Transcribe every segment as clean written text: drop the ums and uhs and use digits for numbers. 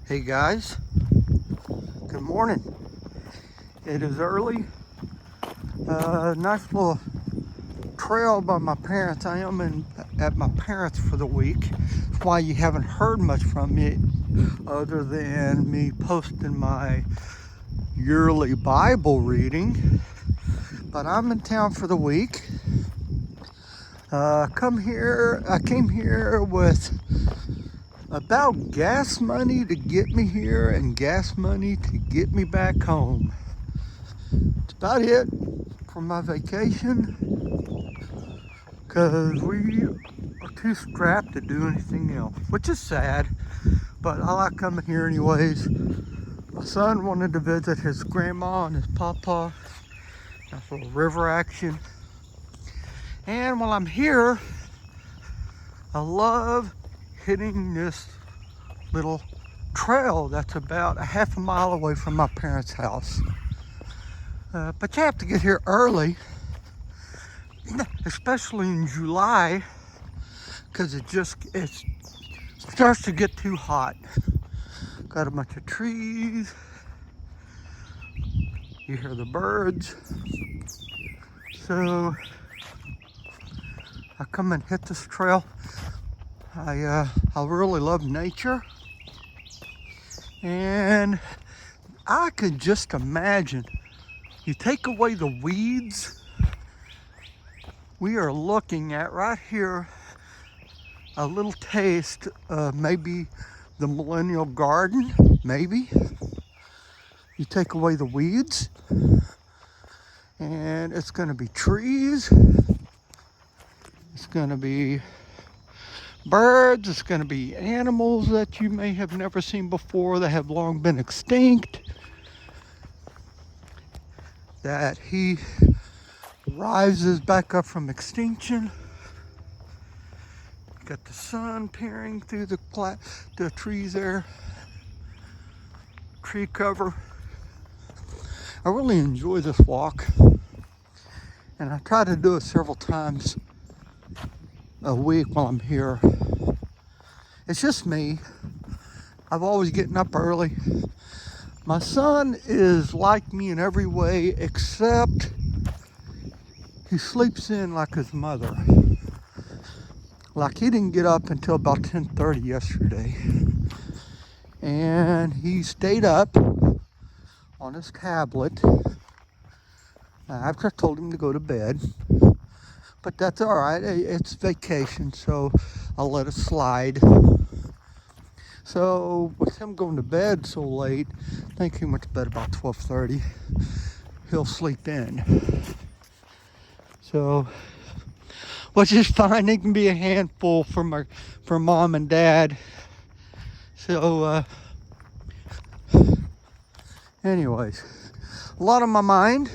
Hey guys, good morning. It is early. Nice little trail by my parents. I am at my parents for the week. That's why you haven't heard much from me other than me posting my yearly Bible reading. But I'm in town for the week. I came here with about gas money to get me here and gas money to get me back home. That's about it for my vacation because we are too strapped to do anything else, which is sad, but I like coming here anyways. My son wanted to visit his grandma and his papa. That's a little river action. And while I'm here, I love hitting this little trail that's about a half a mile away from my parents' house. But you have to get here early, especially in July, because it starts to get too hot. Got a bunch of trees. You hear the birds. So I come and hit this trail. I really love nature, and I can just imagine, you take away the weeds, we are looking at right here a little taste of maybe the Millennial Garden, maybe. You take away the weeds and it's going to be trees, it's going to be birds, it's going to be animals that you may have never seen before that have long been extinct, that he rises back up from extinction. Got the sun peering through the trees there, tree cover. I really enjoy this walk, and I try to do it several times a week while I'm here. It's just me. I've always getting up early. My son is like me in every way except he sleeps in like his mother. Like, he didn't get up until about 10:30 yesterday, and he stayed up on his tablet after I told him to go to bed. But that's all right. It's vacation, so I'll let it slide. So with him going to bed so late, I think he went to bed about 12:30. He'll sleep in. So, which is fine. It can be a handful for mom and dad. So, anyways, a lot on my mind.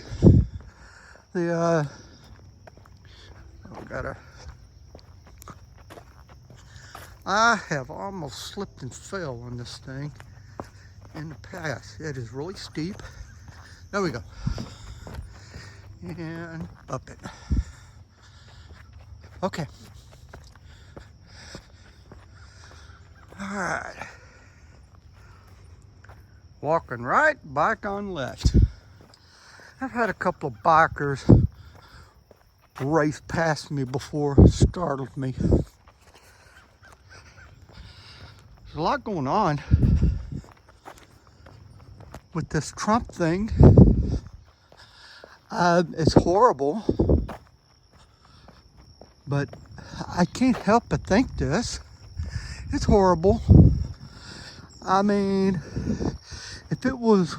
I have almost slipped and fell on this thing in the past. It is really steep. There we go. And up it. Okay. All right. Walking right, bike on left. I've had a couple of bikers race past me before. It startled me. There's a lot going on with this Trump thing. It's horrible, but I can't help but think this. It's horrible. I mean, if it was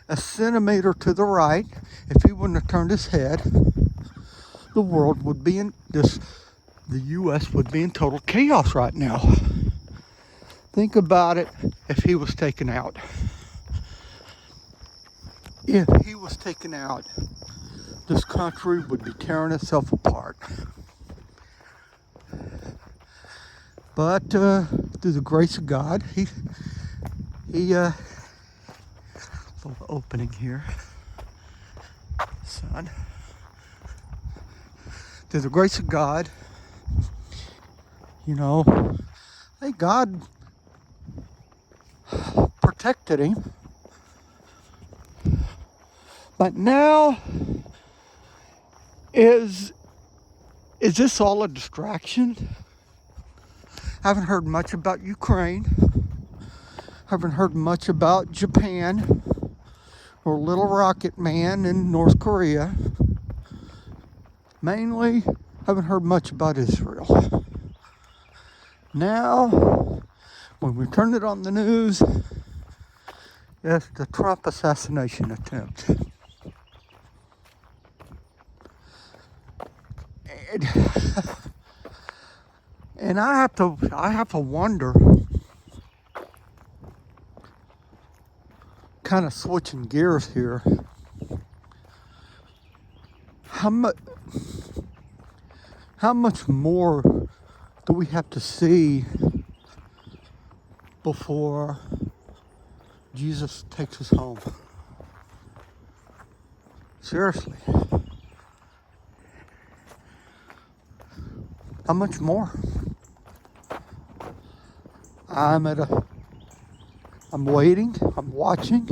a centimeter to the right, if he wouldn't have turned his head, the world would be the U.S. would be in total chaos right now. Think about it if he was taken out. If he was taken out, this country would be tearing itself apart. But through the grace of God, he little opening here, son. Through the grace of God, You know, hey, God protected him. But now, is this all a distraction? Haven't heard much about Ukraine. Haven't heard much about Japan or Little Rocket Man in North Korea. Mainly, haven't heard much about Israel. Now, when we turn it on the news, it's the Trump assassination attempt. And I have to wonder, kind of switching gears here, how much more do we have to see before Jesus takes us home? Seriously. How much more? I'm waiting, I'm watching,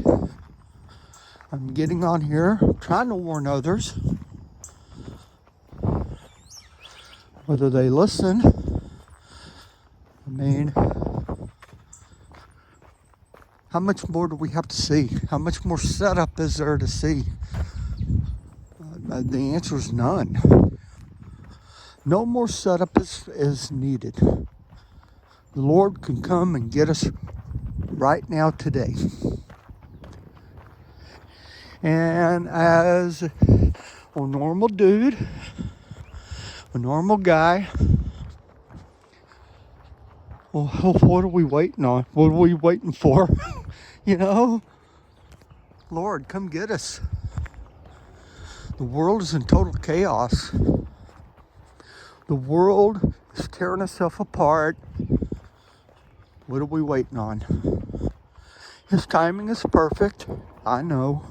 I'm getting on here, trying to warn others. Whether they listen, I mean, how much more do we have to see? How much more setup is there to see? The answer is none. No more setup is needed. The Lord can come and get us right now today. And as a normal dude, a normal guy, well, what are we waiting on? What are we waiting for? You know? Lord, come get us. The world is in total chaos. The world is tearing itself apart. What are we waiting on? His timing is perfect. I know.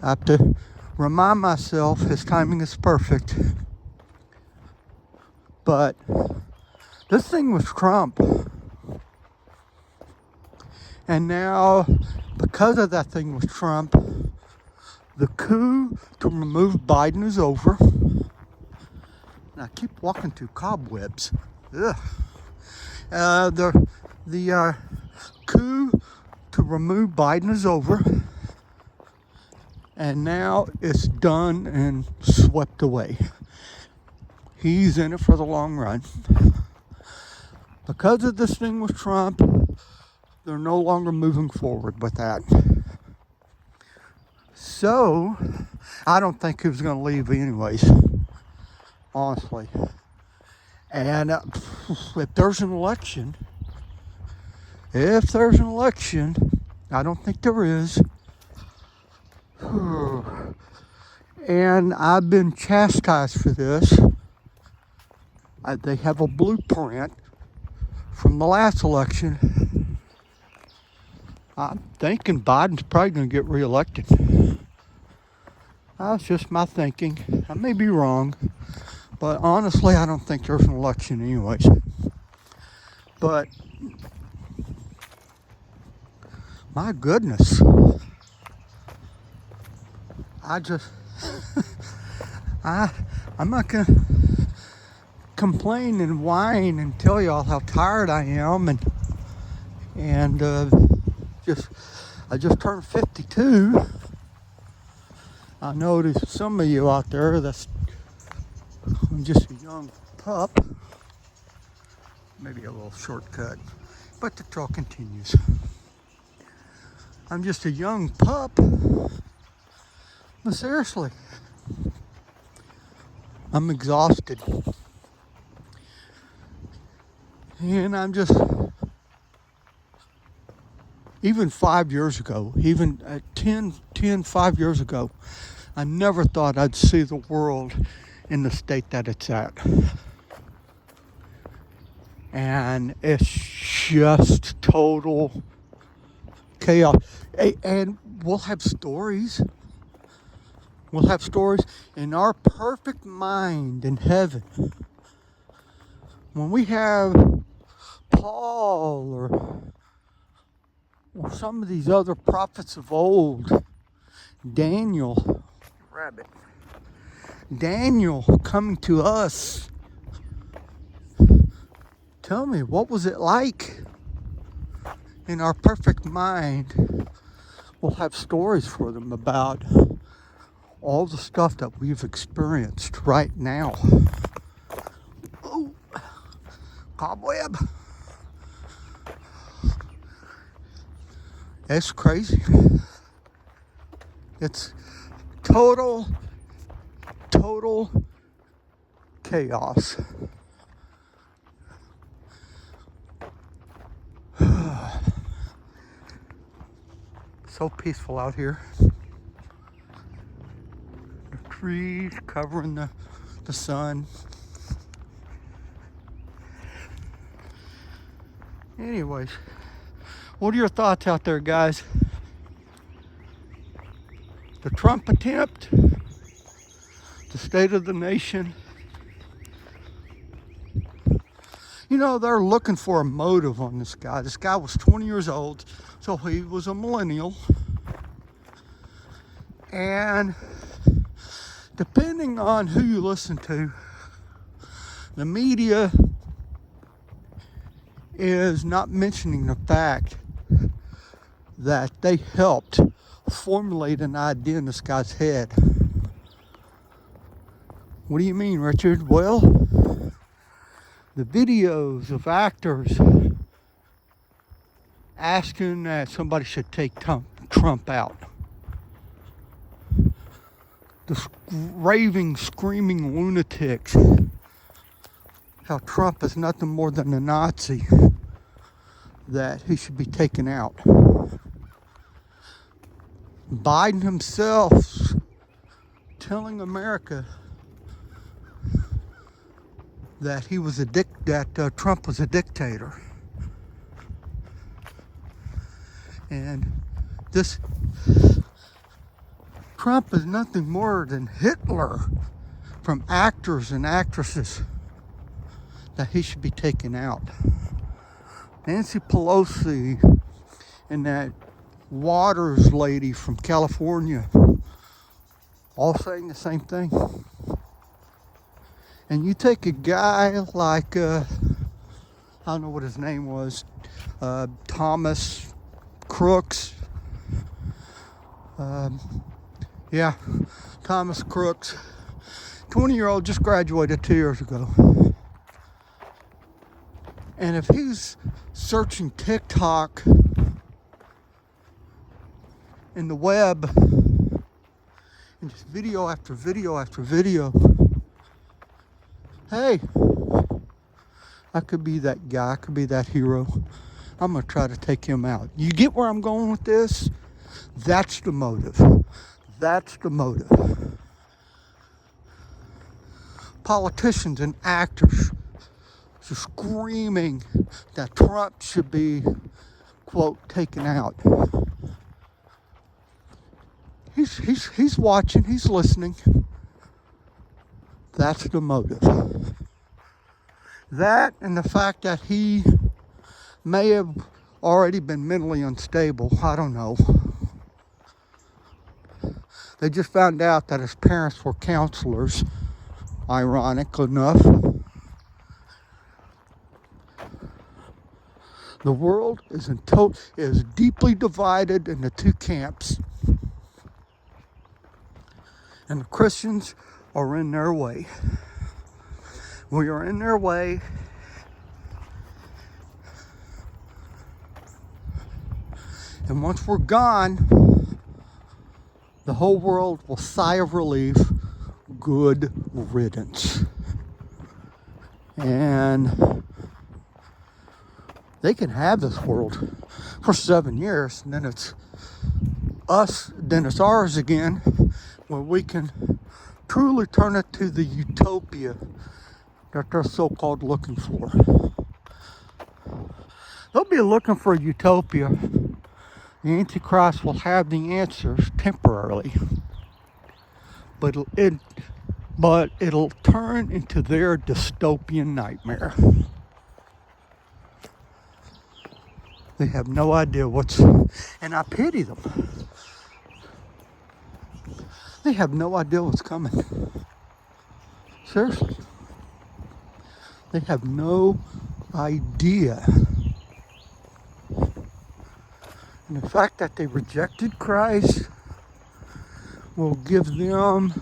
I have to remind myself his timing is perfect. But this thing was Trump. And now, because of that thing with Trump, the coup to remove Biden is over. And I keep walking through cobwebs. Ugh. The coup to remove Biden is over. And now it's done and swept away. He's in it for the long run. Because of this thing with Trump, they're no longer moving forward with that. So, I don't think he was going to leave anyways, honestly. And if there's an election, I don't think there is. And I've been chastised for this. They have a blueprint from the last election. I'm thinking Biden's probably going to get reelected. That's just my thinking. I may be wrong, but honestly, I don't think there's an election anyways. But my goodness, I'm not gonna complain and whine and tell y'all how tired I am, and I just turned 52. I know there's some of you out there I'm just a young pup. Maybe a little shortcut, but the trail continues. I'm just a young pup. But seriously, I'm exhausted. And I'm just, even 5 years ago, even 5 years ago, I never thought I'd see the world in the state that it's at. And it's just total chaos. And we'll have stories. We'll have stories in our perfect mind in heaven. when we have Paul or some of these other prophets of old, Daniel coming to us, tell me, what was it like? In our perfect mind, we'll have stories for them about all the stuff that we've experienced right now. Oh, cobweb. It's crazy. It's total chaos. So peaceful out here. The trees covering the sun. Anyways, what are your thoughts out there, guys? The Trump attempt, the state of the nation. You know, they're looking for a motive on this guy. This guy was 20 years old, so he was a millennial. And depending on who you listen to, the media is not mentioning the fact that they helped formulate an idea in this guy's head. What do you mean, Richard? Well, the videos of actors asking that somebody should take Trump out. The raving, screaming lunatics. How Trump is nothing more than a Nazi. That he should be taken out. Biden himself telling America that he was Trump was a dictator, and this Trump is nothing more than Hitler from actors and actresses. That he should be taken out. Nancy Pelosi and that Waters lady from California all saying the same thing. And you take a guy like, I don't know what his name was, Thomas Crooks. Thomas Crooks. 20-year-old, just graduated 2 years ago. And if he's searching TikTok in the web and just video after video after video, hey, I could be that guy, I could be that hero. I'm going to try to take him out. You get where I'm going with this? That's the motive. That's the motive. Politicians and actors are screaming that Trump should be, quote, taken out. He's watching, he's listening. That's the motive. That and the fact that he may have already been mentally unstable, I don't know. They just found out that his parents were counselors, ironic enough. The world is deeply divided into two camps. And the Christians are in their way. We are in their way. And once we're gone, the whole world will sigh of relief. Good riddance. And they can have this world for 7 years, and then it's ours again, where we can truly turn it to the utopia that they're so-called looking for. They'll be looking for a utopia. The Antichrist will have the answers temporarily, but but it'll turn into their dystopian nightmare. They have no idea and I pity them. They have no idea what's coming. Seriously. They have no idea. And the fact that they rejected Christ will give them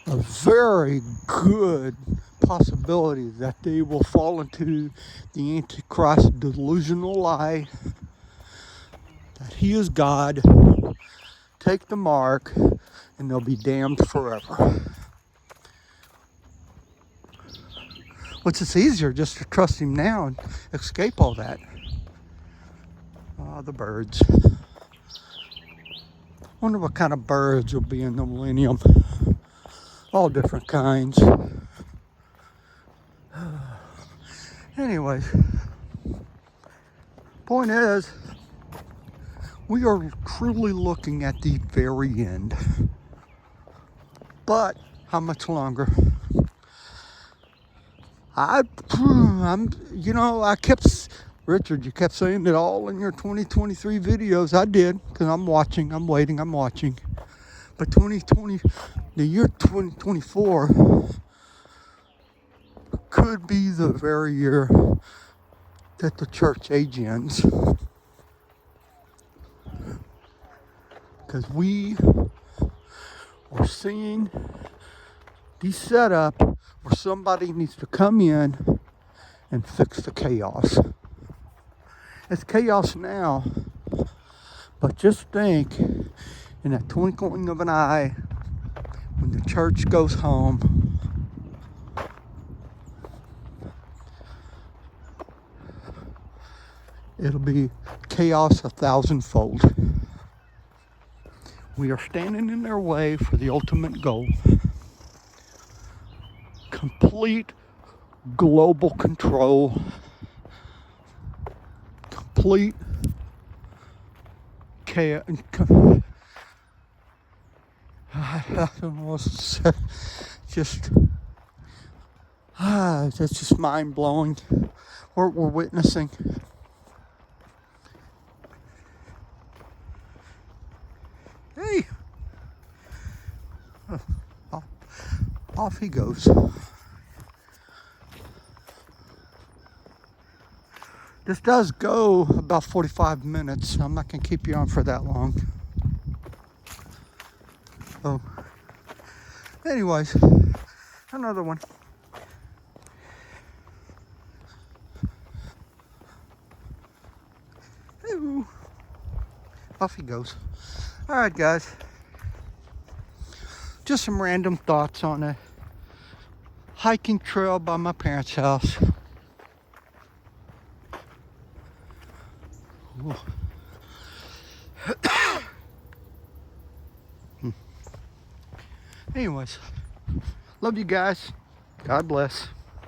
a very good possibility that they will fall into the Antichrist delusional lie that he is God, take the mark, and they'll be damned forever. Which is easier just to trust him now and escape all that. The birds. Wonder what kind of birds will be in the millennium. All different kinds. Anyways, point is, we are truly looking at the very end. But how much longer? Richard, you kept saying it all in your 2023 videos. I did, because I'm watching. But the year 2024 could be the very year that the church age ends. Because we are seeing the setup where somebody needs to come in and fix the chaos. It's chaos now, but just think, in that twinkling of an eye, when the church goes home, it'll be chaos 1,000-fold. We are standing in their way for the ultimate goal. Complete global control. Complete chaos. I don't know what to say. That's just mind blowing. What we're witnessing. Hey, off he goes. This does go about 45 minutes. I'm not going to keep you on for that long. So, anyways, another one. Ooh. Off he goes. All right, guys. Just some random thoughts on a hiking trail by my parents' house. Anyways, love you guys. God bless.